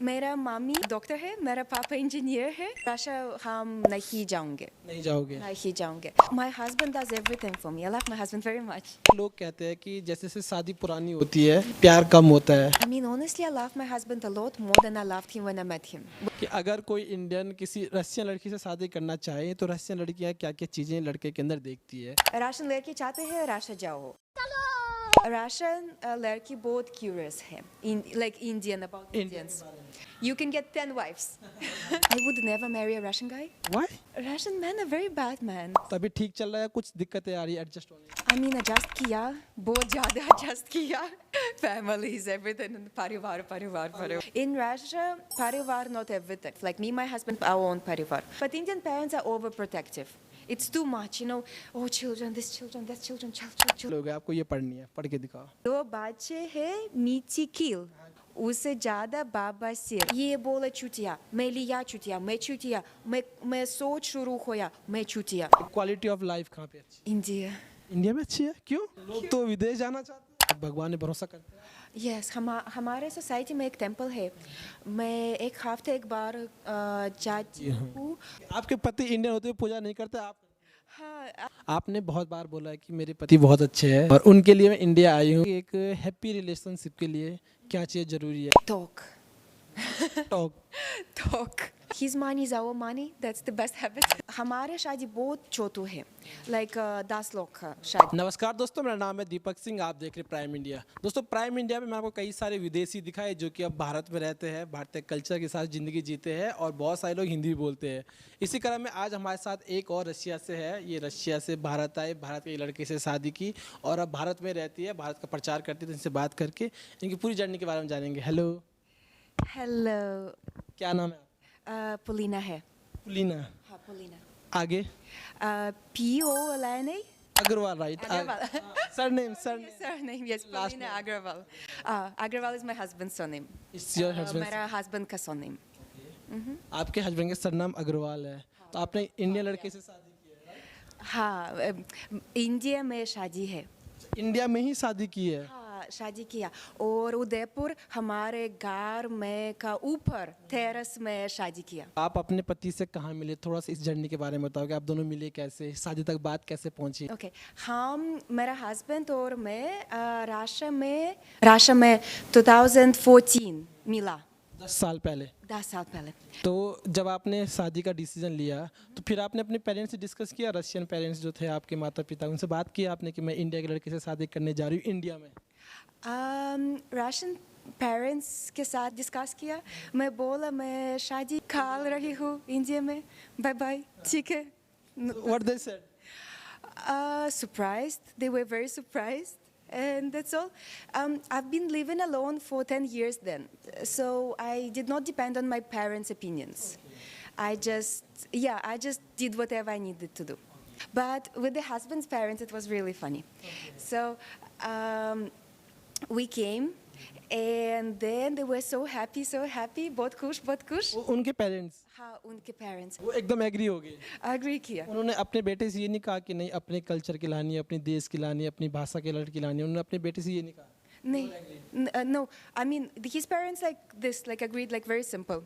मेरा mummy doctor है, मेरा पापा इंजीनियर है। रशिया हम नहीं जाओगे। नहीं जाओगे। My husband does everything for me. I love my husband very much. लोग कहते हैं कि जैसे जैसे शादी पुरानी होती है प्यार कम होता है। I mean, honestly, I love my husband a lot more than I loved him when I met him. कि अगर कोई इंडियन किसी रशियन लड़की से शादी करना चाहे तो रशियन लड़कियां क्या क्या चीजें लड़के के अंदर देखती है। राशियन लड़की चाहते हैं राशिया जाओ। राशियन लड़की बहुत क्यूरियस है, like Indian about Indians. You can get 10 wives. I would never marry a Russian guy. Why? Russian men are very bad man. तभी ठीक चल रहा है, कुछ दिक्कतें आ रही है एडजस्ट होने। I mean, adjust किया, बहुत ज़्यादा adjust किया. Family is everything. Parivar. In Russia, parivar not everything. Like me, my husband, our own parivar. But Indian parents are overprotective. It's too much, you know. Oh, children, this children, that children, child. लोग आपको ये पढ़नी है, पढ़ के दिखाओ। दो बच्चे हैं मीठी कील, उससे ज़्यादा बाबा सिर। ये बोला चुटिया, मैं लिया चुटिया, मैं सोच शुरू होया, मैं चुटिया। क्वालिटी ऑफ लाइफ कहाँ पे अच्छी? इंडिया में अच्छी है? क्यों? लोग तो विदेश जाना चाहते हैं, भगवान ने भरोसा करते हैं। Yes, हमारे सोसाइटी में एक टेम्पल है। मैं एक हफ्ते एक बार जाती हूँ। आपके पति इंडियन होते हुए पूजा नहीं करते आप? हाँ। आपने बहुत बार बोला है कि मेरे पति बहुत अच्छे हैं और उनके लिए मैं इंडिया आई हूँ। एक हैप्पी रिलेशनशिप के लिए क्या चीज़ जरूरी है? Talk. His money is our money. That's the best habit. हमारे शादी बहुत छोटू है, like 10 लोग का शादी। नमस्कार दोस्तों, मेरा नाम है दीपक सिंह, आप देख रहे प्राइम इंडिया। दोस्तों, प्राइम इंडिया में मैं आपको कई सारे विदेशी दिखाए जो कि अब भारत में रहते हैं, भारतीय कल्चर के साथ ज़िंदगी जीते हैं और बहुत सारे लोग हिंदी भी बोलते हैं। इसी क्रम में आज हमारे साथ एक और रशिया से है। ये रशिया से भारत आए, भारत के लड़के से शादी की और अब भारत में रहती है, भारत का प्रचार करती है। तो इनसे बात करके इनकी पूरी जर्नी के बारे में जानेंगे। हेलो, क्या नाम है? पोलिना है। पोलिना? हाँ, पोलिना। आगे? P-O-L-I-N-A? Agarwal, right? Surname? Surname, yes, Polina Agrawal. Agrawal is my husband's surname. It's your husband? मेरा husband का surname. आपके हस्बैंड का सरनाम अग्रवाल है, तो आपने इंडियन लड़के से शादी की है? हाँ, इंडिया में शादी है। इंडिया में ही शादी की है? हाँ, शादी किया और उदयपुर हमारे घर में का ऊपर टेरेस में शादी किया। आप अपने पति से कहाँ मिले? थोड़ा सा इस जर्नी के बारे में बताओ कि आप दोनों मिले कैसे, शादी तक बात कैसे पहुंची? ओके, मेरा हस्बैंड और मैं राशा में 2014 मिला। 10 साल पहले। तो जब आपने शादी का डिसीजन लिया तो फिर आपने अपने पेरेंट्स से डिस्कस किया? रशियन पेरेंट्स जो थे आपके माता पिता, उनसे बात किया आपने कि मैं इंडिया के लड़के से शादी करने जा रही हूँ इंडिया में? रशियन पेरेंट्स के साथ डिस्कस किया। मैं बोला मैं शादी कर रही हूँ इंडिया में, बाय बाय, ठीक है। What they said? Surprised. They were very surprised. And that's all. I've been living alone for 10 years then, so I did not depend on my parents' opinions. Okay. I just did whatever I needed to do. But with the husband's parents, it was really funny. Okay. So we came, and then they were so happy. बहुत खुश. उनके parents? हाँ, उनके parents. वो एकदम agree हो गए? Agree किया। उन्होंने अपने बेटे से ये नहीं कहा कि नहीं अपने कल्चर की लानी है, अपने देश की लानी है, अपनी भाषा के लड़की लानी है? उन्होंने अपने बेटे से ये नहीं कहा? नहीं, no. I mean, his parents agreed, like very simple.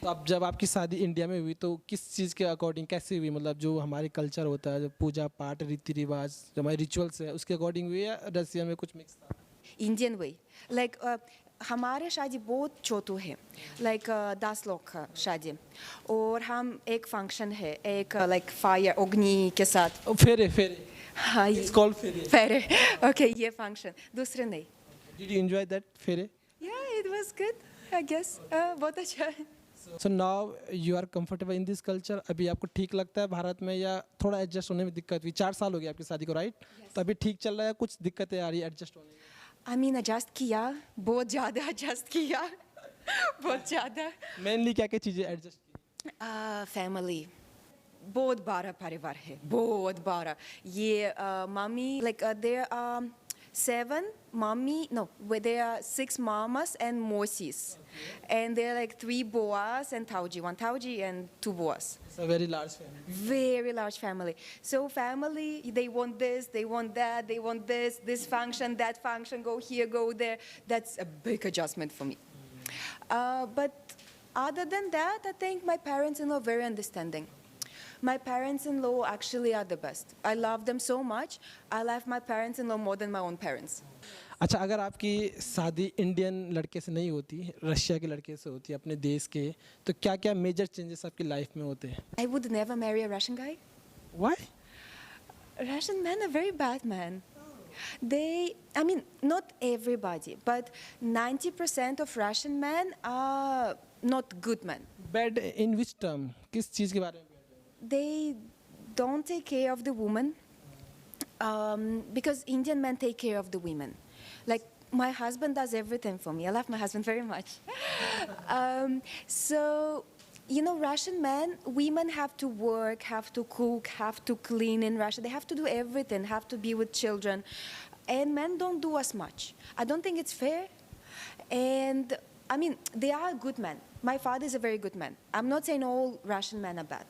तो अब जब आपकी शादी इंडिया में हुई तो किस चीज़ के अकॉर्डिंग कैसे हुई? मतलब जो हमारे कल्चर होता है, जो पूजा पाठ रीति रिवाज जो हमारे रिचुअल्स है उसके अकॉर्डिंग हुई या रशिया में कुछ मिक्स था? इंडियन वे, हमारे शादी बहुत छोटू है, 10 लोग का शादी, और हम एक फंक्शन है, एक फायर अग्नि के साथ। फेरे? हाँ, It's called फेरे। ओके, ये फंक्शन, दूसरे नहीं। Did you enjoy that फेरे? Yeah, it was good, I guess. बहुत अच्छा है। So now you are comfortable in this culture? अभी आपको ठीक लगता है भारत में या थोड़ा एडजस्ट होने में दिक्कत हुई? 4 साल हो गए आपकी शादी को, राइट? तो अभी ठीक चल रहा है, कुछ दिक्कतें आ रही है एडजस्ट होने में? I mean, adjust किया, बहुत ज़्यादा adjust किया, बहुत ज़्यादा। Mainly क्या चीज़ें एडजस्ट की? फैमिली, बहुत बड़ा परिवार है, बहुत बड़ा। ये mummy, there are 6 mamas and mosis, and there are 3 boas and one tauji and 2 boas. It's a very large family. Very large family. So family, they want this, they want that, they want this function, that function, go here, go there. That's a big adjustment for me. But other than that, I think my parents-in-law are very understanding. My parents-in-law actually are the best. I love them so much. I love my parents-in-law more than my own parents. अच्छा, अगर आपकी शादी Indian लड़के से नहीं होती, Russia के लड़के से होती, अपने देश के, तो क्या क्या मेजर चेंजेस आपकी लाइफ में होते हैं? I would never marry a Russian guy. Why? Russian men are very bad men. I mean, not everybody, but 90% of Russian men are not good men. Bad in which term, किस चीज़ के बारे में? They don't take care of the woman because Indian men take care of the women. Like, my husband does everything for me. I love my husband very much. So, you know, Russian men, women have to work, have to cook, have to clean in Russia. They have to do everything, have to be with children. And men don't do as much. I don't think it's fair. And, I mean, they are good men. My father is a very good man. I'm not saying all Russian men are bad.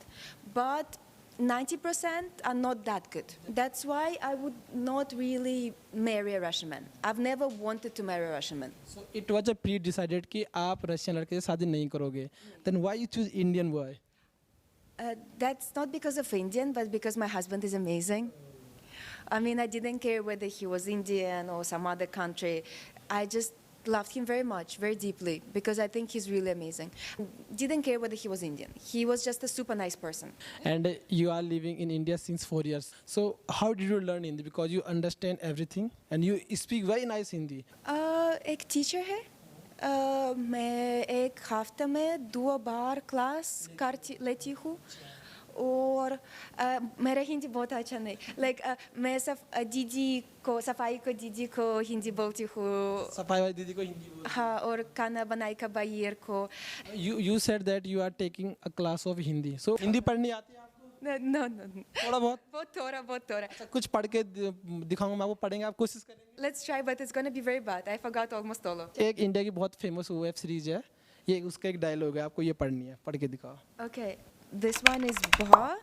But 90% are not that good. That's why I would not really marry a Russian man. I've never wanted to marry a Russian man. So it was a pre-decided कि आप Russian लड़के से शादी नहीं करोगे. Then why you choose Indian boy? That's not because of Indian, but because my husband is amazing. I mean, I didn't care whether he was Indian or some other country. I just loved him very much, very deeply, because I think he's really amazing. Didn't care whether he was Indian. He was just a super nice person. And you are living in India since 4 years. So how did you learn Hindi? Because you understand everything and you speak very nice Hindi. एक teacher है. मैं एक हफ्ते में 2 बार class कर लेती हूँ. और मेरा हिंदी बहुत अच्छा नहीं. Like, मैं दीदी को, सफाई को दीदी को हिंदी बोलती हूँ. सफाई वाली दीदी को हिंदी बोलते हैं. हाँ, और खाना बनाई का बाहर को. You said that you are taking a class of Hindi. So Hindi पढ़नी आती है आपको? No. थोड़ा बहुत? बहुत थोड़ा. अच्छा, कुछ पढ़ के दिखाऊंगा मैं आपको, पढ़ेंगे आप, कोशिश करेंगे? Let's try, but it's gonna be very bad. I forgot almost all of it. एक इंडिया की बहुत फेमस वेब सीरीज है, ये उसका एक डायलॉग है, आपको ये पढ़नी है, पढ़ के दिखाओ. Okay, this one is ba.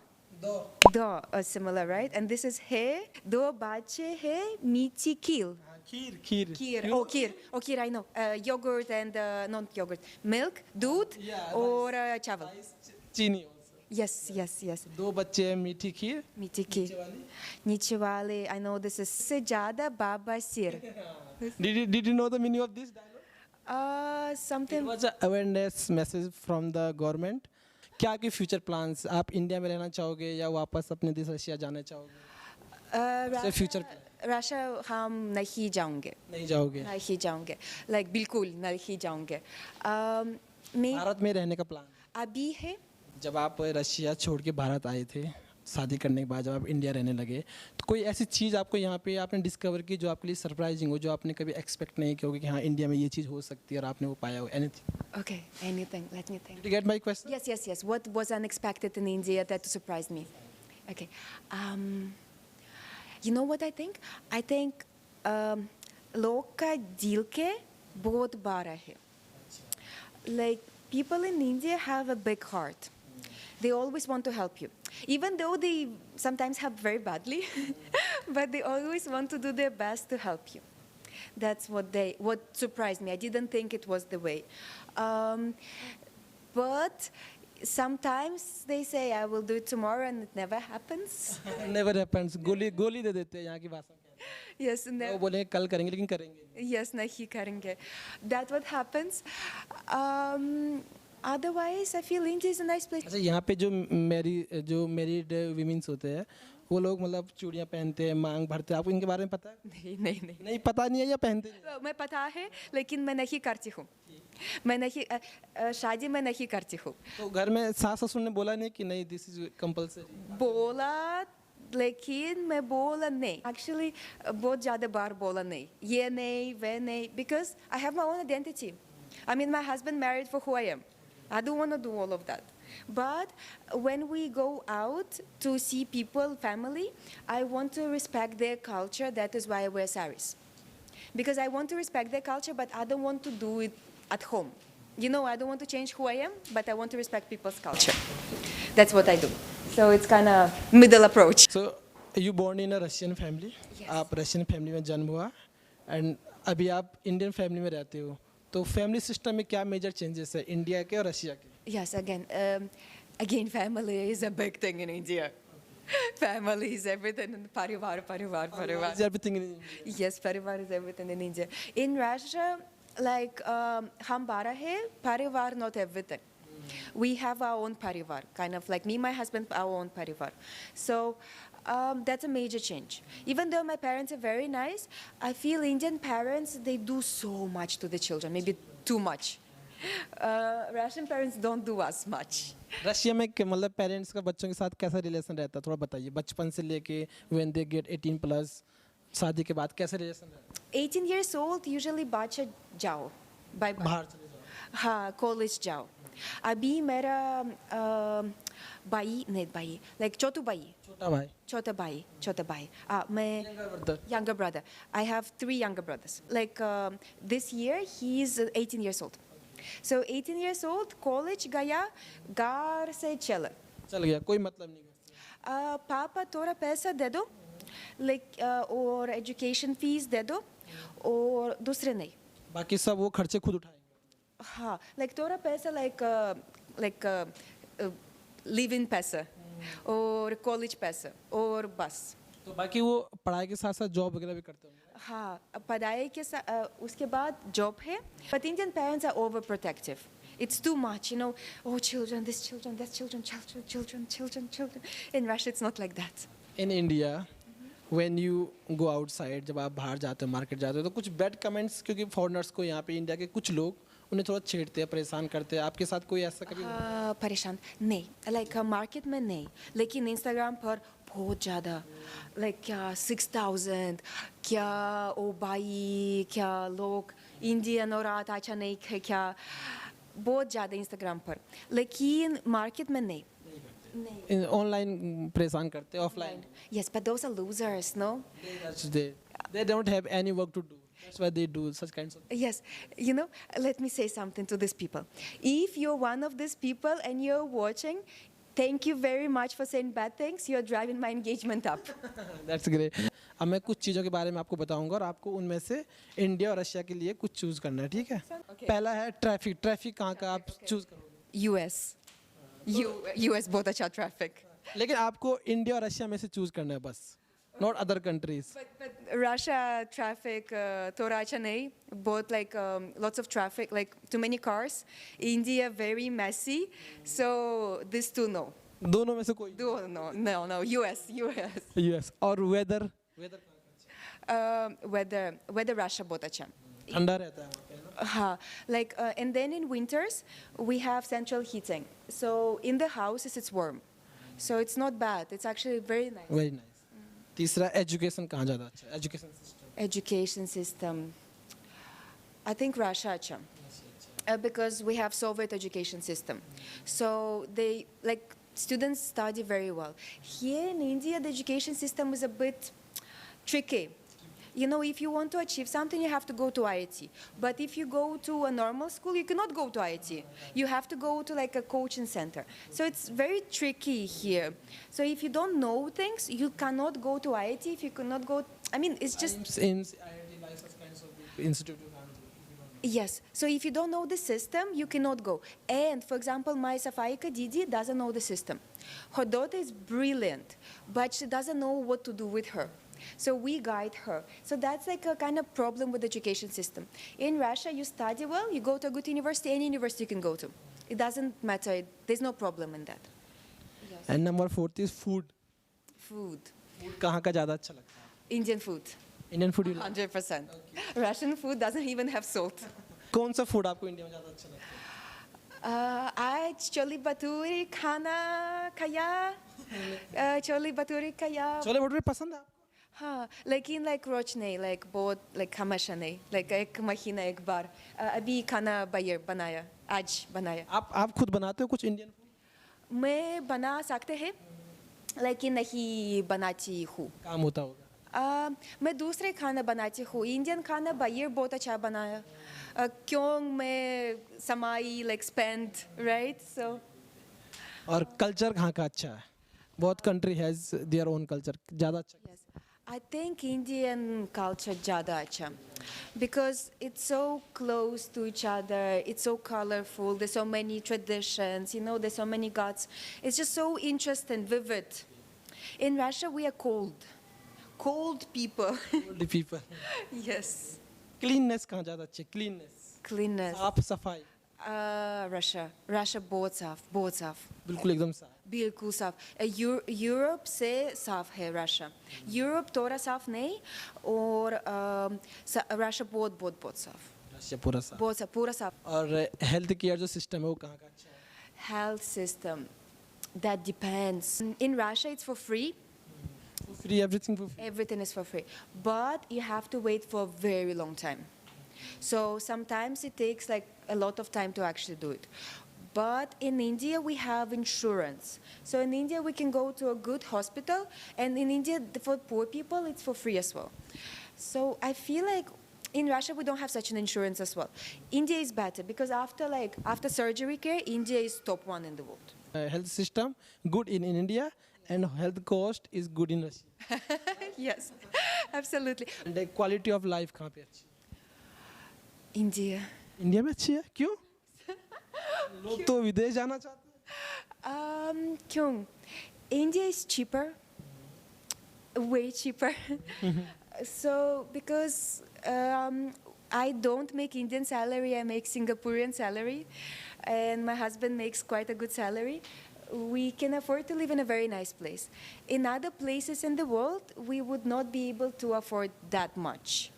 Do, similar, right? And this is he. Do bache he miti kil. Kheer. Kir. Oh, kir. Oh, kir, I know. Yogurt and, not yogurt. Milk, दूध, Yeah, or चावल. चीनी. Yes. 2 बच्चे हैं, मीठी खीर. Miti kir. नीचे वाले, I know this is sejada baba sir. Did you know the meaning of this dialogue? It Something. was an awareness message from the government. क्या आपके फ्यूचर प्लान्स, आप इंडिया में रहना चाहोगे या वापस अपने देश रशिया जाना चाहोगे? फ्यूचर Russia हम नहीं जाऊंगे. नहीं जाओगे? नहीं जाऊंगे. Like बिल्कुल नहीं जाऊंगे. मैं भारत में रहने का प्लान? अभी है. जब आप रशिया छोड़ के भारत आए थे, शादी करने के बाद जब आप इंडिया रहने लगे, तो कोई ऐसी चीज़ आपको यहाँ पे आपने डिस्कवर की जो आपके लिए सरप्राइजिंग हो, जो आपने कभी एक्सपेक्ट नहीं किया होगा कि हाँ इंडिया में ये चीज़ हो सकती है और आपने वो पाया हो? Anything? Okay, anything. Let me think. Did you get my question? Yes. What was unexpected in India that surprised me? Okay. You know what I think? I think लोग का दिल के बहुत बड़ा है. Like, people in India have a big heart. They always want to help you. Even though they sometimes help very badly, but they always want to do their best to help you. That's what surprised me. I didn't think it was the way. But sometimes they say, I will do it tomorrow, and it never happens. Never happens. गोली दे देते हैं यहाँ की भाषा में. Yes, never. वो बोले कल करेंगे लेकिन करेंगे. Yes, nahi karenge. That's what happens. Otherwise, I feel India is a nice place. अच्छा, यहाँ पे जो मैरिड विमेंस होते हैं, वो लोग मतलब चूड़ियाँ पहनते हैं, मांग भरते हैं, आपको इनके बारे में पता है? नहीं. नहीं पता नहीं है या पहनते नहीं? मैं पता है, लेकिन मैं नहीं करती हूँ. मैं नहीं शादी में नहीं करती हूँ. तो घर में सास ससुर ने बोला नहीं कि नहीं दिस इज कंपल्सरी? बोला, लेकिन मैं बोला नहीं. Actually, बहुत ज़्यादा बार बोला नहीं. ये नहीं, वे नहीं. Because I have my own identity. I mean, my husband married for who I am. I don't want to do all of that. But when we go out to see people, family, I want to respect their culture. That is why I wear saris. Because I want to respect their culture, but I don't want to do it at home. You know, I don't want to change who I am, but I want to respect people's culture. That's what I do. So it's kind of middle approach. So you born in a Russian family? Yes. आप Russian family में जन्म हुआ, and अभी आप Indian family में रहते हो, तो फैमिली सिस्टम में क्या मेजर चेंजेस है इंडिया के और रशिया के? Yes, again, family is a big thing in India. Family is everything. Parivar. Is everything in India? Yes, parivar is everything in India. In Russia, like हम 12 है, parivar not everything. We have our own parivar, kind of like me, my husband, our own parivar. So that's a major change. Even though my parents are very nice, I feel Indian parents, they do so much to the children, maybe too much. Russian parents don't do as much. Russia में मतलब parents का बच्चों के साथ कैसा relation रहता है, थोड़ा बताइए, बचपन से लेके व्हेन दे गेट 18 प्लस, शादी के बाद कैसे रिलेशन रहता है? 18 years old, usually बच्चा जाओ, bye bye. बाहर चले जाओ। हाँ, कॉलेज जाओ. अभी मेरा भाई नहीं भाई, like छोटू भाई, छोटा भाई. मैं younger brother. I have 3 younger brothers. Like this year, he is 18 years old. So 18 years old, college गया, घर से चल गया, कोई मतलब नहीं। पापा थोड़ा पैसा दे दो, like और एजुकेशन फीस दे दो, और दूसरे नहीं. बाकी सब वो खर्चे खुद उठाएंगे। हाँ, like थोड़ा पैसा like लिव इन पैसा और कॉलेज पैसा और बस. तो बाकी वो पढ़ाई के साथ साथ जॉब वगैरह भी करते होंगे। हाँ, पढ़ाई के साथ उसके बाद जॉब है. But Indian parents are overprotective. It's too much, you know. Oh, children, this children, that children. In Russia, it's not like that. In India when you go outside, जब आप बाहर जाते हो, मार्केट जाते हो, तो कुछ बैड कमेंट्स, क्योंकि फॉरेनर्स को यहाँ पे इंडिया के कुछ लोग उन्हें थोड़ा छेड़ते हैं, परेशान करते हैं, आपके साथ कोई ऐसा कभी? परेशान नहीं, लाइक मार्केट में नहीं, लेकिन इंस्टाग्राम पर बहुत ज़्यादा, लाइक क्या 6000, क्या ओ भाई, क्या लोग इंडियन और रात अच्छा नहीं है क्या, बहुत ज़्यादा इंस्टाग्राम पर, लेकिन मार्केट में नहीं. ऑनलाइन परेशान करते, offline? Yes, but those are losers, no? They don't have any work to do. That's why they do such kinds of. Yes, you know, let me say something to these people. If you're one of these people and you're watching, thank you very much for saying bad things. You're driving my engagement up. That's great. अब मैं कुछ चीज़ों के बारे में आपको बताऊंगा और आपको उनमें से इंडिया और रशिया के लिए कुछ चूज करना है, ठीक है? पहला है ट्रैफिक कहाँ का आप चूज करोगे? US बहुत अच्छा traffic. लेकिन आपको इंडिया और रशिया में से चूज करना है बस, not other countries. But Russia traffic थोड़ा अच्छा नहीं, बहुत like lots of traffic, like too many cars. India very messy, so these two no. दोनों में से कोई? No, US. US. और वेदर weather Russia बहुत अच्छा. ठंडा रहता है वहाँ पे ना? हाँ, like and then in winters we have central heating, so in the houses it's warm, so it's not bad. It's actually very nice. Very nice. तीसरा, एजुकेशन कहाँ ज़्यादा अच्छा है? Education system. I think Russia अच्छा. Because we have Soviet education system, so they like students study very well. Here in India, the education system is a bit tricky. You know, if you want to achieve something, you have to go to IIT. But if you go to a normal school, you cannot go to IIT. You have to go to like a coaching center. So it's very tricky here. So if you don't know things, you cannot go to IIT. If you cannot go, I mean, it's just... IIT license kinds of institute. Yes. So if you don't know the system, you cannot go. And for example, my Safaika Didi doesn't know the system. Her daughter is brilliant, but she doesn't know what to do with her. So we guide her. So that's like a kind of problem with the education system. In Russia, you study well, you go to a good university, any university you can go to. It doesn't matter. There's no problem in that. Yes. And number 4 is food. Food. Food कहाँ का ज़्यादा अच्छा लगता है? Indian food. Indian food you like? 100%. Okay. Russian food doesn't even have salt. कौन सा food आपको India में ज़्यादा अच्छा लगता है? आज छोले भटूरे खाना खाया. छोले भटूरे खाया. छोले भटूरे पसंद है आपको? हाँ, लेकिन like रोज नहीं, like बहुत like हमेशा नहीं, like एक महीना एक बार. अभी खाना बाहर बनाया, आज बनाया. आप खुद बनाते हो कुछ इंडियन फूड? मैं बना सकते हैं, लेकिन नहीं बनाती हूँ. काम होता होगा. मैं दूसरे खाना बनाती हूँ. इंडियन खाना बाहर बहुत अच्छा बनाया. क्यों मैं समय like spend, right? So. और कल्चर कहाँ का अच्छा है? बहुत country has their own culture, ज़्यादा अच्छा. Yes. I think Indian culture ज़्यादा अच्छा because it's so close to each other. It's so colorful. There's so many traditions. You know, there's so many gods. It's just so interesting, vivid. In Russia, we are cold people. Old people Yes, cleanness कहाँ ज़्यादा अच्छी है cleanness cleanness. साफ सफाई Russia बहुत साफ. बिल्कुल एकदम साफ बिल्कुल साफ. यूरोप से साफ है रशिया. यूरोप थोड़ा साफ नहीं और रशिया बहुत बहुत बहुत साफ. रशिया पूरा साफ बहुत साफ पूरा साफ. और हेल्थ केयर जो सिस्टम है वो कहाँ का अच्छा है Health system, that depends. In Russia, it's for free. Free everything for Everything is for free, but you have to wait for a very long time. So sometimes it takes like a lot of time to actually do it. But in India, we have insurance. So in India, we can go to a good hospital, and in India, for poor people, it's for free as well. So I feel like in Russia, we don't have such an insurance as well. India is better because after surgery care, India is top one in the world. Health system good in India and health cost is good in Russia Yes, absolutely. And quality of life कहाँ पे अच्छी India. India में अच्छी है क्यों लोग तो विदेश जाना चाहते हैं क्यों? India is cheaper, way cheaper. So because I don't make Indian salary, I make Singaporean salary, and my husband makes quite a good salary. We can afford to live in a very nice place. In other places in the world, we would not be able to afford that much.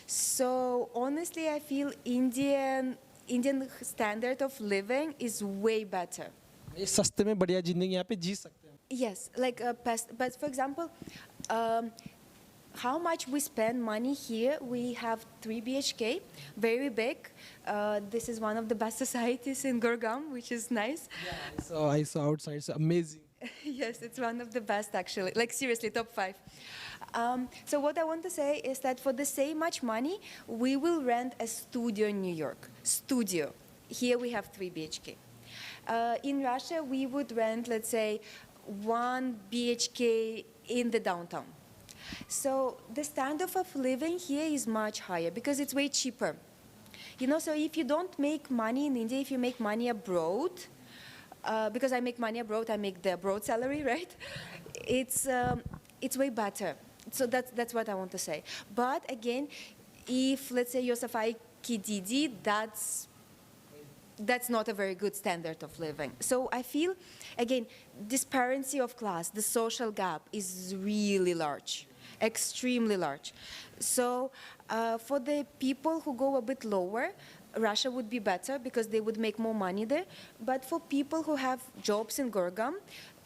So honestly, I feel Indian standard of living is way better. ये सस्ते में बढ़िया जिंदगी यहाँ पे जी सकते हैं Yes, like but for example, how much we spend money here? We have 3 BHK, very big. This is one of the best societies in Gurgaon, which is nice. so I saw outside it's amazing Yes, it's one of the best actually. Like seriously, top 5. So what I want to say is that for the same much money, we will rent a studio in New York. Studio. Here we have 3 BHK. In Russia, we would rent, let's say, 1 BHK in the downtown. So the standard of living here is much higher because it's way cheaper. You know, so if you don't make money in India, if you make money abroad, because I make money abroad, I make the abroad salary, right? It's way better. So that's what I want to say. But again, if let's say you're Safai Kididi, that's not a very good standard of living. So I feel, again, disparity of class, the social gap is really large, extremely large. So for the people who go a bit lower, Russia would be better because they would make more money there. But for people who have jobs in Gurgaon,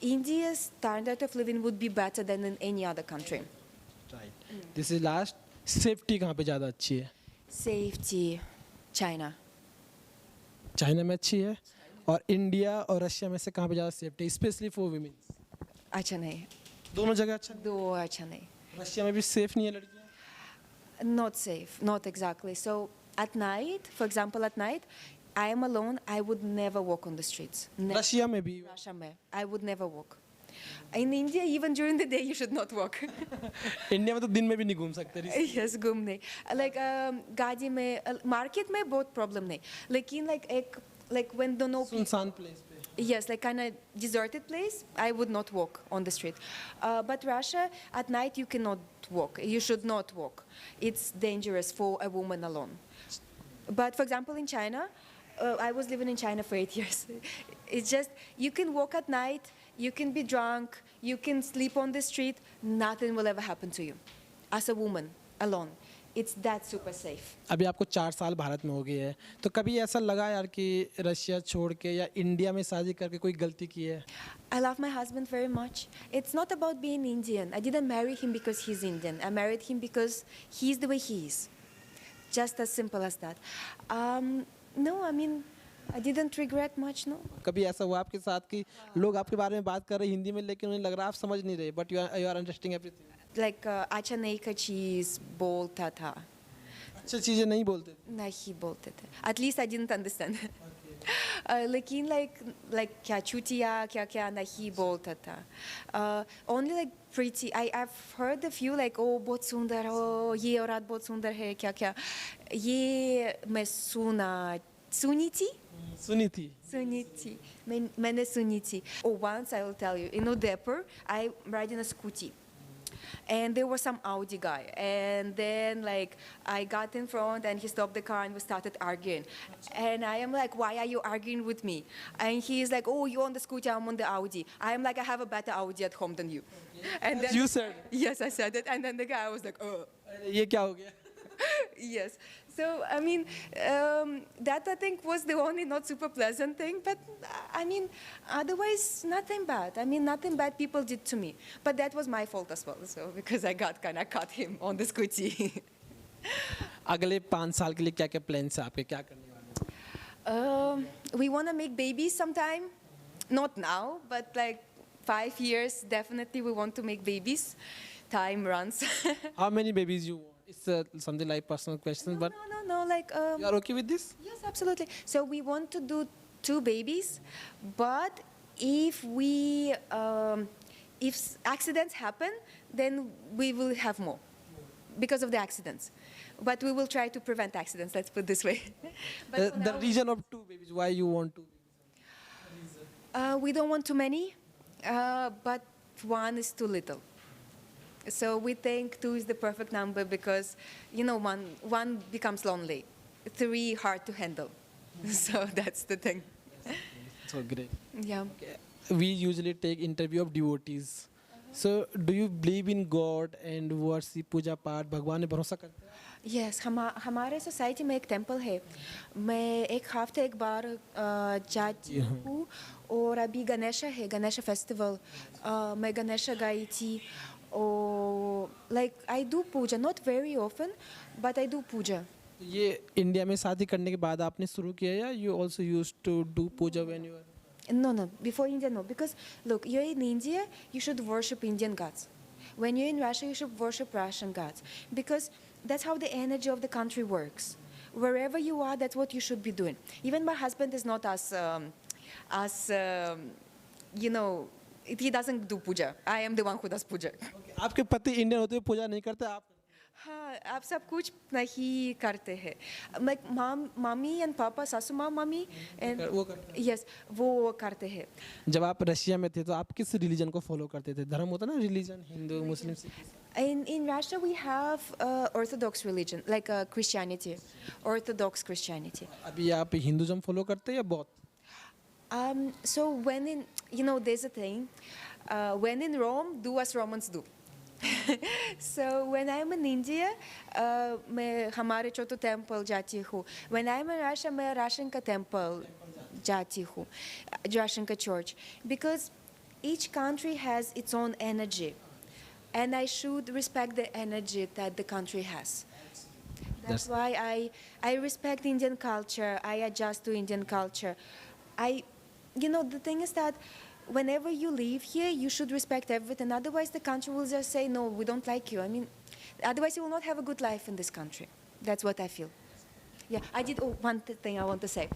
India's standard of living would be better than in any other country. Right this is last safety कहाँ पे ज़्यादा अच्छी है Safety, China. China में अच्छी है और India और रशिया में से कहाँ पे ज़्यादा सेफ्टी स्पेशली फॉर वीमेन अच्छा नहीं. दोनों जगह अच्छा दो अच्छा नहीं. रशिया में भी सेफ नहीं है लड़कियाँ Not safe, not exactly. So at night, for example, at night, I am alone. I would never walk on the streets. Never. Russia में भी Russia mein, I would never walk. In India, even during the day, you should not walk. India में तो दिन में भी नहीं घूम सकते Yes, घूमने. Like गाड़ी में, market में बहुत problem नहीं. लेकिन like when the no सुनसान प्लेस पे yes, like kind of deserted place, I would not walk on the street. But Russia, at night you cannot walk. You should not walk. It's dangerous for a woman alone. But for example, in China, I was living in China for 8 years. It's just, you can walk at night, you can be drunk, you can sleep on the street, nothing will ever happen to you. As a woman, alone. It's that super safe. अभी आपको 4 साल भारत में हो गए हैं तो कभी ऐसा लगा यार कि रशिया छोड़ के या इंडिया में शादी करके कोई गलती की है I love my husband very much. It's not about being Indian. I didn't marry him because he's Indian. I married him because he's the way he is. Just as simple as that. No, I mean, I didn't regret much, no. कभी ऐसा हुआ आपके साथ कि लोग आपके बारे में बात कर रहे हैं हिंदी में लेकिन उन्हें लग रहा है आप समझ नहीं रहे but you are understanding everything Like, अच्छा नहीं का चीज़ बोलता था. अच्छी चीज़ें नहीं बोलते नहीं बोलते थे. At least I didn't understand. लेकिन like क्या चुटिया क्या क्या नहीं बोलता था. Only like pretty. I've heard a few like oh बहुत सुंदर हो ये औरत बहुत सुंदर है क्या क्या ये मैं सुनी थी. सुनी थी. सुनी थी. मैंने सुनी थी. Oh, once I will tell you. In Udaipur, I ride in a scooty. And there was some Audi guy. And then, like, I got in front and he stopped the car and we started arguing. And I am like, why are you arguing with me? And he's like, oh, you're on the scooter, I'm on the Audi. I am like, I have a better Audi at home than you. And then, You said. yes, I said it. And then the guy was like, oh. ये क्या हो गया? Yes. So, I mean, that I think was the only not super pleasant thing. But, I mean, otherwise, nothing bad. I mean, nothing bad people did to me. But that was my fault as well. So, because I got kind of caught him on the scooty. अगले 5 साल के लिए क्या क्या plans है आपके क्या करने वाले हैं? We want to make babies sometime. Not now, but like 5 years, definitely we want to make babies. Time runs. How many babies you want? It's something like personal question, but No, like... you are okay with this? Yes, absolutely. So we want to do 2 babies, but if if accidents happen, then we will have more because of the accidents. But we will try to prevent accidents, let's put it this way. But for The now, reason of 2 babies, why you want 2 babies? we don't want too many, but 1 is too little. So we think 2 is the perfect number because, you know, one becomes lonely, 3 hard to handle. So that's the thing. So great. Yeah. We usually take interview of devotees. So do you believe in God and worship पूजा पाठ भगवान में भरोसा करते हैं? Yes, हमारे society में एक temple है. मैं एक हफ्ते एक बार जाती हूँ और अभी गणेशा है, गणेशा फेस्टिवल. मैं गणेशा गई थी. और like I do puja, not very often, but I do puja. ये इंडिया में शादी करने के बाद आपने शुरू किया या you also used to do puja when you were? No, before India, no. Because, look, you're in India, you should worship Indian gods. When you're in Russia, you should worship Russian gods. Because that's how the energy of the country works. Wherever you are, that's what you should be doing. Even my husband is not you know, he doesn't do puja. I am the one who does puja. आपके पति Indian होते हुए पूजा नहीं करते आप? हाँ, आप सब कुछ नहीं करते हैं. Like mommy and papa, सासू माँ, mummy and वो करते yes, वो करते हैं. जब आप रशिया में थे तो आप किस रिलीजन को फॉलो करते थे? धर्म होता ना religion, Hindu Muslim Sikh. In Russia, we have Orthodox religion, like Christianity, Orthodox Christianity. अभी आप हिंदुज़म फॉलो करते हैं या बौद्ध? So when there's a thing, when in Rome, do as Romans do. So when I'm in India, मैं हमारे चौथो temple जाती हूँ. When I'm in Russia, मैं Russian का टेम्पल जाती हूँ, Russian का church, because each country has its own energy, and I should respect the energy that the country has. That's why I respect Indian culture. I adjust to Indian culture. The thing is that whenever you live here, you should respect everything. Otherwise, the country will just say, no, we don't like you. I mean, otherwise you will not have a good life in this country. That's what I feel. Yeah, one thing I want to say.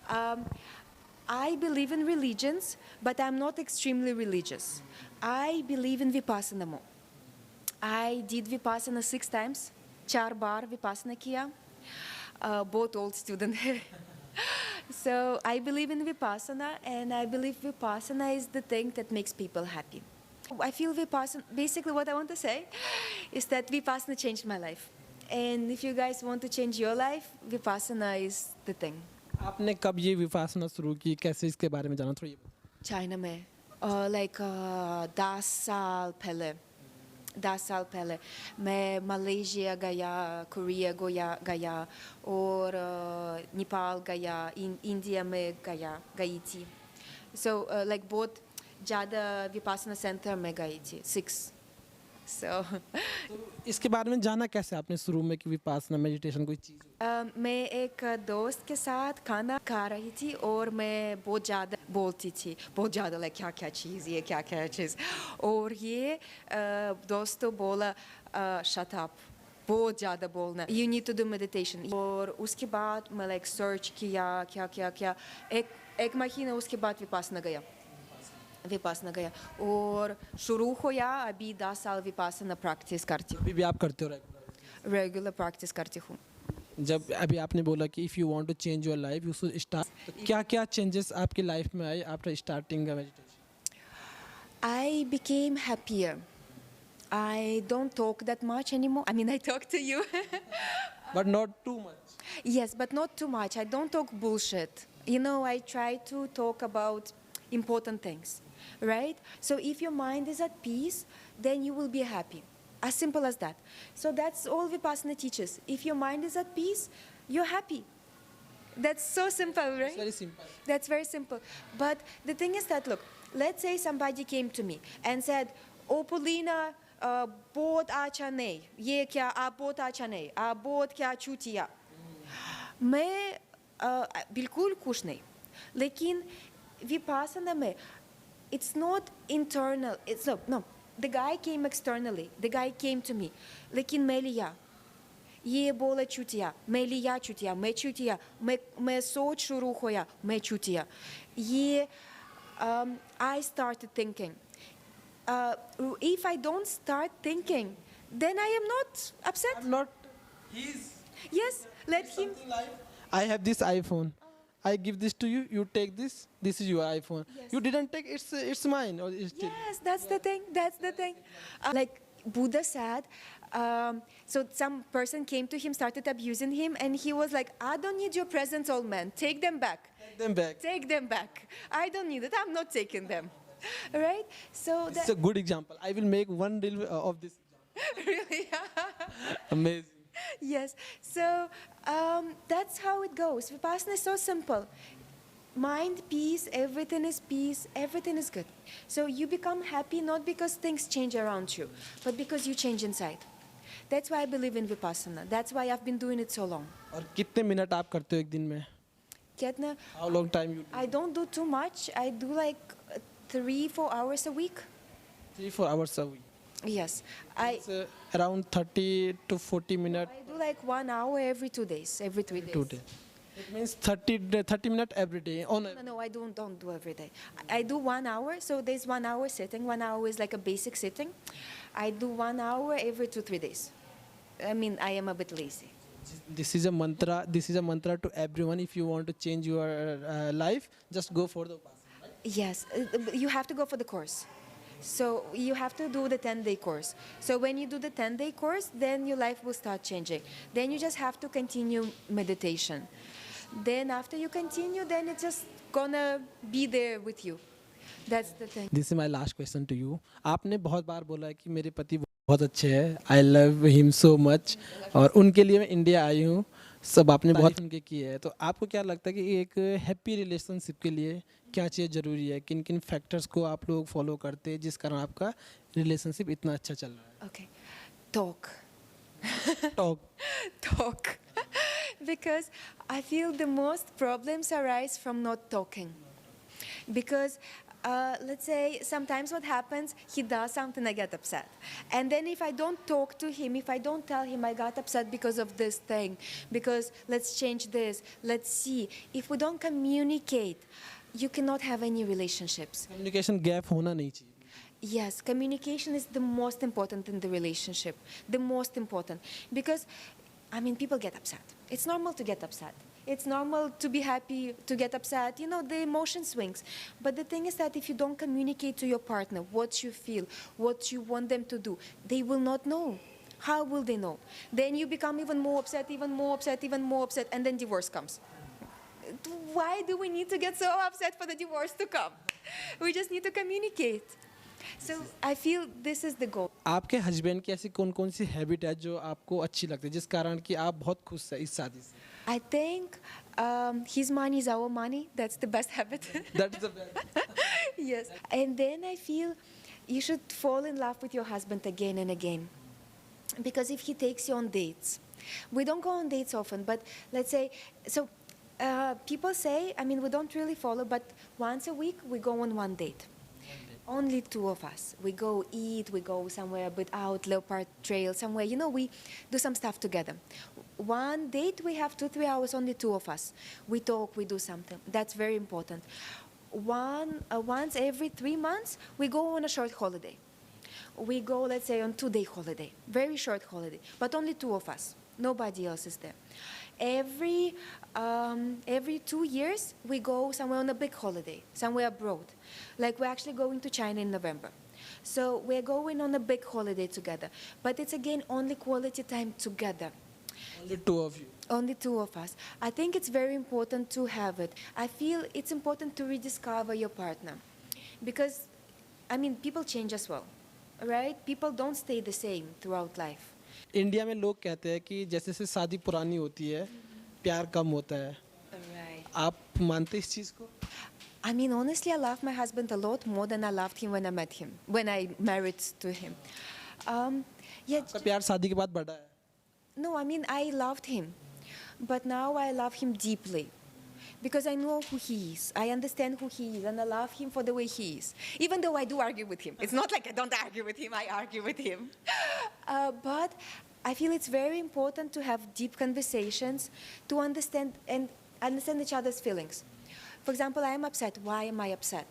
I believe in religions, but I'm not extremely religious. I believe in Vipassana more. I did Vipassana 6 times. 4 bar Vipassana किया. Both old student. So I believe in Vipassana, and I believe Vipassana is the thing that makes people happy. I feel Vipassana, basically what I want to say is that Vipassana changed my life. And if you guys want to change your life, Vipassana is the thing. आपने कब ये विपासना शुरू की, कैसे इसके बारे में जाना थोड़ा ये बताओ? China में, like 10 साल पहले. 10 साल पहले मैं मलेशिया गया, कोरिया गया और नेपाल गया, इंडिया में गई थी. So like बहुत ज़्यादा विपासना सेंटर में गई थी, 6. So तो इसके बारे में जाना कैसे आपने शुरू में कि विपासना मेडिटेशन कोई चीज़ हो? मैं एक दोस्त के साथ खाना खा रही थी और मैं बहुत ज़्यादा बोलती थी, बहुत ज़्यादा लाइक क्या चीज़ ये क्या चीज़, और ये दोस्त तो बोला shut up. बहुत ज़्यादा बोलना. You need to do meditation. और उसके बाद मैं like search किया क्या एक महीना उसके बाद विपासना गया और शुरू होया अभी 10 साल विपासना प्रैक्टिस करती हूँ. अभी भी आप करते हो रेगुलर? रेगुलर प्रैक्टिस करती हूँ. जब अभी आपने बोला कि if you want to change your life you should start, तो क्या क्या चेंजेस आपकी लाइफ में आए after starting meditation? I became happier. I don't talk that much anymore. I mean, I talk to you. But not too much. Yes, but not too much. I don't talk bullshit. You know, I try to talk about important things, right? So if your mind is at peace, then you will be happy. As simple as that. So that's all Vipassana teaches. If your mind is at peace, you're happy. That's so simple, right? It's very simple. That's very simple. But the thing is that, look, let's say somebody came to me and said, "Oh, Polina, बहुत अच्छा नहीं, ये क्या आप बहुत अच्छा नहीं, आप बहुत क्या चूतिया." मैं बिल्कुल खुश नहीं. लेकिन विपासना में it's not internal. It's no. The guy came externally. The guy came to me. लेकिन मैं लिया. ये बोला चूतिया, मैं लिया चूतिया, मैं चूतिया, मैं सोच शुरू होया, मैं चूतिया. ये I started thinking. If I don't start thinking, then I am not upset. I'm not. He's. Yes, let him. Something like, I have this iPhone. I give this to you. You take this. This is your iPhone. Yes. You didn't take. It's mine. Or it's Yes, that's the thing. That's the thing. Like Buddha said, so some person came to him, started abusing him, and he was like, "I don't need your presents, old man. Take them back. Take them back. Take them back. I don't need it. I'm not taking them." Right? So It's a good example. I will make one reel of this. really. Amazing. Yes. So that's how it goes. Vipassana is so simple. Mind, peace, everything is good. So you become happy not because things change around you, but because you change inside. That's why I believe in Vipassana. That's why I've been doing it so long. और कितने minute आप करते हो एक दिन में? Ketna, How long time you do? I don't do too much. I do like 3-4 hours a week. 3-4 hours a week. Yes. It's around 30 to 40 minutes. I do like 1 hour every 2 days, every 3 days. 2 days. It means 30 minutes every day. No, I don't do every day. I do 1 hour, so there's 1 hour sitting. 1 hour is like a basic sitting. I do 1 hour every 2-3 days. I mean, I am a bit lazy. This is a mantra. This is a mantra to everyone. If you want to change your life, just go for the Vipassana, right? Yes, you have to go for the course. So you have to do the 10-day course. So when you do the 10-day course, then your life will start changing. Then you just have to continue meditation. Then after you continue, then it's just gonna be there with you. That's the thing. This is my last question to you. आपने बहुत बार बोला है कि मेरे पति बहुत अच्छे हैं. I love him so much. और उनके लिए मैं इंडिया आई हूँ. सब आपने बहुत उनके किए हैं. तो आपको क्या लगता है कि एक हैप्पी रिलेशनशिप के लिए क्या चीज़ ज़रूरी है? किन किन फैक्टर्स को आप लोग फॉलो करते हैं जिस कारण आपका रिलेशनशिप इतना अच्छा चल रहा है? Okay, talk. Talk. Talk. Because I feel the most problems arise from not talking. Because let's say sometimes what happens, he does something, I get upset. And then if I don't talk to him, if I don't tell him I got upset because of this thing, because let's change this, let's see. If we don't communicate, you cannot have any relationships. Communication gap होना नहीं चाहिए. Yes, communication is the most important in the relationship. The most important. Because, I mean, people get upset. It's normal to get upset. It's normal to be happy, to get upset. You know, the emotion swings. But the thing is that if you don't communicate to your partner what you feel, what you want them to do, they will not know. How will they know? Then you become even more upset, even more upset, even more upset, and then divorce comes. Why do we need to get so upset for the divorce to come? We just need to communicate. So I feel this is the goal. आपके husband की ऐसी कौन कौन सी habit है जो आपको अच्छी लगती है जिस कारण कि आप बहुत खुश हैं इस शादी से? I think his money is our money. That's the best habit. That's the best. Yes. And then I feel you should fall in love with your husband again and again. Because if he takes you on dates, we don't go on dates often, but let's say, so people say, I mean, we don't really follow, but once a week we go on one date. Only two of us. We go eat, we go somewhere a bit out, Leopard Trail, somewhere. You know, we do some stuff together. One date, we have 2-3 hours, only two of us. We talk, we do something. That's very important. Once every 3 months, we go on a short holiday. We go, let's say, on 2-day holiday, very short holiday, but only two of us. Nobody else is there. Every 2 years, we go somewhere on a big holiday, somewhere abroad. Like we're actually going to China in November. So we're going on a big holiday together. But it's again only quality time together. Only two of you. Only two of us. I think it's very important to have it. I feel it's important to rediscover your partner. Because, I mean, people change as well, right? People don't stay the same throughout life. India में लोग कहते हैं कि जैसे जैसे शादी पुरानी होती है प्यार कम होता है. Right. आप मानते हैं इस चीज़ को? I mean, honestly, I love my husband a lot more than I loved him when I met him, when I married to him. Yeah, आपका प्यार शादी के बाद बढ़ा है. no, I mean, I loved him, but now I love him deeply because I know who he is. I understand who he is, and I love him for the way he is. Even though I do argue with him. It's not like I don't argue with him, I argue with him. But I feel it's very important to have deep conversations to understand each other's feelings. For example, I am upset. Why am I upset?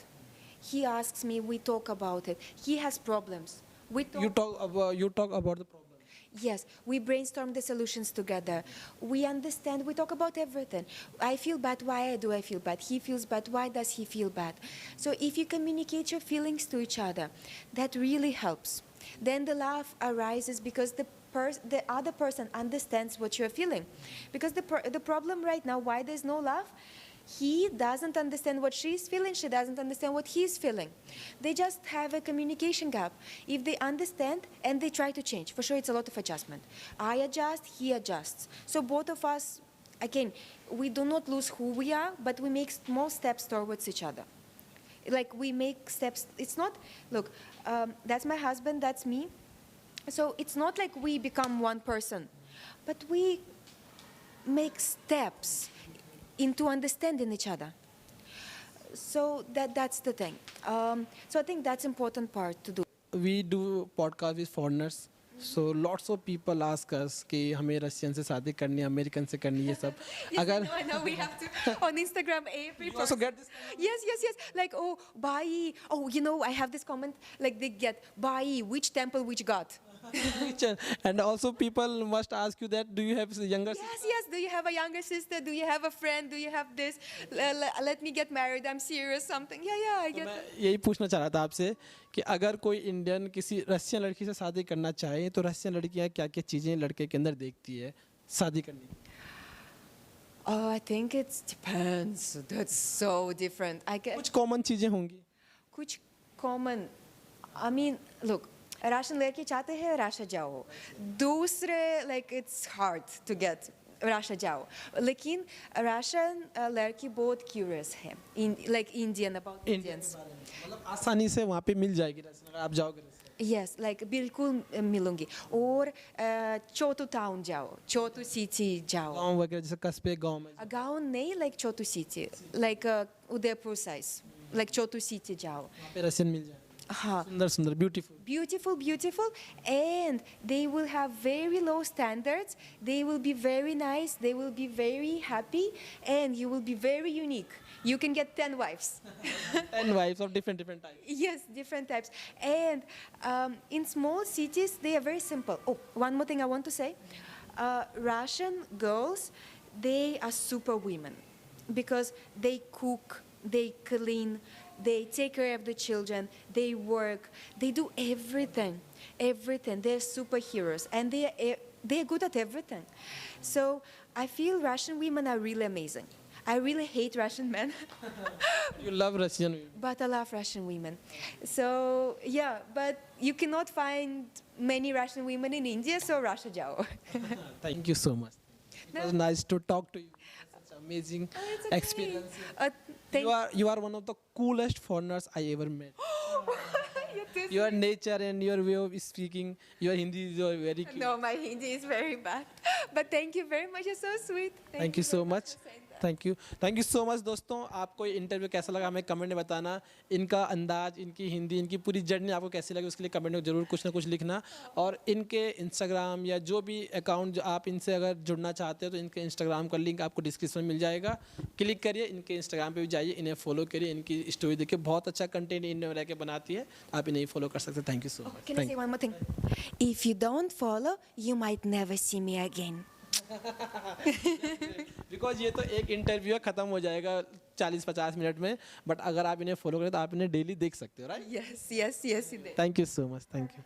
He asks me, we talk about it. He has problems. We talk. You talk about the problem. Yes, we brainstorm the solutions together. We understand, we talk about everything. I feel bad, why do I feel bad? He feels bad, why does he feel bad? So if you communicate your feelings to each other, that really helps. Then the laugh arises because the other person understands what you're feeling. Because the problem right now, why there's no laugh, he doesn't understand what she's feeling, she doesn't understand what he's feeling. They just have a communication gap. If they understand and they try to change, for sure it's a lot of adjustment. I adjust, he adjusts. So both of us, again, we do not lose who we are, but we make small steps towards each other. Like we make steps, it's not, look, that's my husband, that's me. So it's not like we become one person, but we make steps into understanding each other. So that's the thing. So I think that's important part to do. We do podcast with foreigners. So lots of people ask us कि हमें Russian से शादी करनी है, American से करनी है सब. Yes, अगर I know we have to on Instagram every you also get this. Yes. Like, oh, bye. Oh, you know, I have this comment, like they get, bye, which temple, which god? And also people must ask you that do you have younger sister? Yes. Do you have a younger sister? Do you have a friend? Do you have this? Let me get married. I'm serious. Something. Yeah. I तो get. मैं यही पूछना चाह रहा था आपसे कि अगर कोई इंडियन किसी रशियन लड़की से शादी करना चाहे तो रशियन लड़कियां क्या क्या चीज़ें लड़के के अंदर देखती है शादी करने की? Oh, I think it depends. That's so different. I get कुछ कॉमन चीज़ें होंगी. कुछ common. I mean, look. Russian लड़की चाहते हैं Russia जाओ. दूसरे like it's hard to get Russia जाओ. लेकिन Russian लड़की बहुत curious है. Like Indian about Indians. मतलब आसानी से वहाँ पे मिल जाएगी रशियन अगर आप जाओगे रशियन. Yes, like बिल्कुल मिलूंगी. और छोटू टाउन जाओ, छोटू सिटी जाओ. गाँव वगैरह जैसे कस्बे गाँव में. गाँव नहीं, like छोटू city, like Udaipur size, like छोटू सिटी जाओ. वहाँ पे रशियन मिल जाएगी. हाँ. सुंदर Beautiful, and they will have very low standards. They will be very nice. They will be very happy, and you will be very unique. You can get 10 wives. 10 wives of different types. Yes, different types. And in small cities, they are very simple. Oh, one more thing I want to say. Russian girls, they are super women because they cook, they clean, they take care of the children, they work, they do everything. They're superheroes, and they're good at everything. So I feel Russian women are really amazing. I really hate Russian men. You love Russian women. But I love Russian women. So yeah, but you cannot find many Russian women in India, so Russia jao. Thank you so much. It was nice to talk to you. Such amazing It's okay. experience. Thank You are one of the coolest foreigners I ever met. you too. Your nature and your way of speaking, your Hindi is very cute. No, my Hindi is very bad. But thank you very much. You're so sweet. Thank you so much. for saying that. Thank you so much दोस्तों। आपको ये interview कैसा लगा हमें comment में बताना। इनका अंदाज, इनकी हिंदी, इनकी पूरी जर्नी आपको कैसी लगी उसके लिए कमेंट में जरूर कुछ ना कुछ लिखना। और इनके इंस्टाग्राम या जो भी अकाउंट जो आप इनसे अगर जुड़ना चाहते हो तो इनके इंस्टाग्राम का लिंक आपको डिस्क्रिप्शन में मिल जाएगा। क्लिक करिए, इनके इंस्टाग्राम पे भी जाइए, इन्हें फॉलो करिए, इनकी स्टोरी देखिए, बहुत अच्छा कंटेंट इन्हें रह के बनाती है, आप इन्हें फॉलो कर सकते हैं। Thank you so much. Can I say one more thing? If you don't follow, you might never see me again. Because ये तो एक इंटरव्यू है, खत्म हो जाएगा 40-50 मिनट में, बट अगर आप इन्हें फॉलो करें तो आप इन्हें डेली देख सकते हो, right? Yes, yes, yes, you did. Thank you so much, thank you.